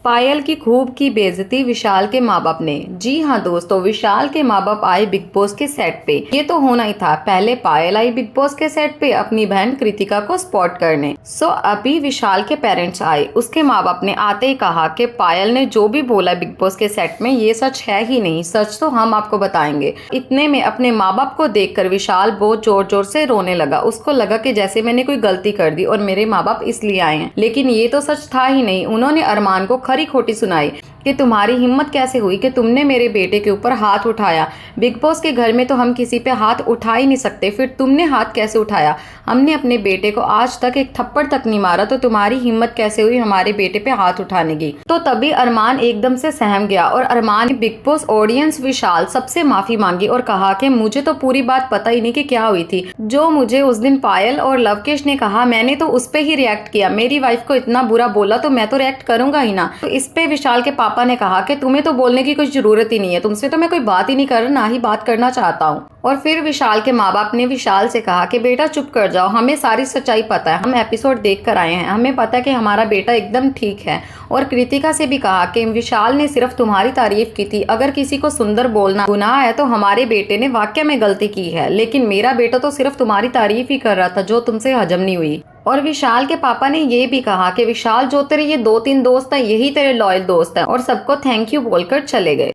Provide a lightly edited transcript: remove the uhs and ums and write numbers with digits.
पायल की खूब की बेइज्जती विशाल के माँ बाप ने। जी हाँ दोस्तों, विशाल के माँ बाप आए बिग बॉस के सेट पे। ये तो होना ही था। पहले पायल आई बिग बॉस के सेट पे अपनी बहन कृतिका को स्पॉट करने। अभी विशाल के पेरेंट्स आए। उसके माँ बाप ने आते ही कहा कि पायल ने जो भी बोला बिग बॉस के सेट में ये सच है ही नहीं, सच तो हम आपको बताएंगे। इतने में अपने माँ बाप को देखकर विशाल बहुत जोर जोर से रोने लगा। उसको लगा कि जैसे मैंने कोई गलती कर दी और मेरे माँ बाप इसलिए आए हैं, लेकिन ये तो सच था ही नहीं। उन्होंने अरमान को खरी खोटी सुनाई कि तुम्हारी हिम्मत कैसे हुई कि तुमने मेरे बेटे के ऊपर हाथ उठाया। बिग बॉस के घर में तो हम किसी पे हाथ उठा ही नहीं सकते, फिर तुमने हाथ कैसे उठाया? हमने अपने बेटे को आज तक एक थप्पड़ तक नहीं मारा, तो तुम्हारी हिम्मत कैसे हुई हमारे बेटे पे हाथ उठाने की? तो तभी अरमान एकदम से सहम गया और अरमान बिग बॉस ऑडियंस विशाल सबसे माफी मांगी और कहा कि मुझे तो पूरी बात पता ही नहीं कि क्या हुई थी। जो मुझे उस दिन पायल और लवकेश ने कहा, मैंने तो उस पे ही रिएक्ट किया। मेरी वाइफ को इतना बुरा बोला तो मैं तो रिएक्ट करूंगा ही ना। तो इस पे विशाल के पापा ने कहा कि तुम्हें तो बोलने की कुछ जरूरत ही नहीं है, तुमसे तो मैं कोई बात ही नहीं कर रहा, ना ही बात करना चाहता हूँ। और फिर विशाल के माँ बाप ने विशाल से कहा कि बेटा चुप कर जाओ, हमें सारी सच्चाई पता है, हम एपिसोड देख कर आए हैं, हमें पता है कि हमारा बेटा एकदम ठीक है। और कृतिका से भी कहा कि विशाल ने सिर्फ तुम्हारी तारीफ की थी, अगर किसी को सुंदर बोलना गुनाह है तो हमारे बेटे ने वाकई में गलती की है, लेकिन मेरा बेटा तो सिर्फ तुम्हारी तारीफ ही कर रहा था जो तुमसे हजम नहीं हुई। और विशाल के पापा ने ये भी कहा कि विशाल जो तेरे ये 2-3 दोस्त हैं यही तेरे लॉयल दोस्त हैं, और सबको थैंक यू बोलकर चले गए।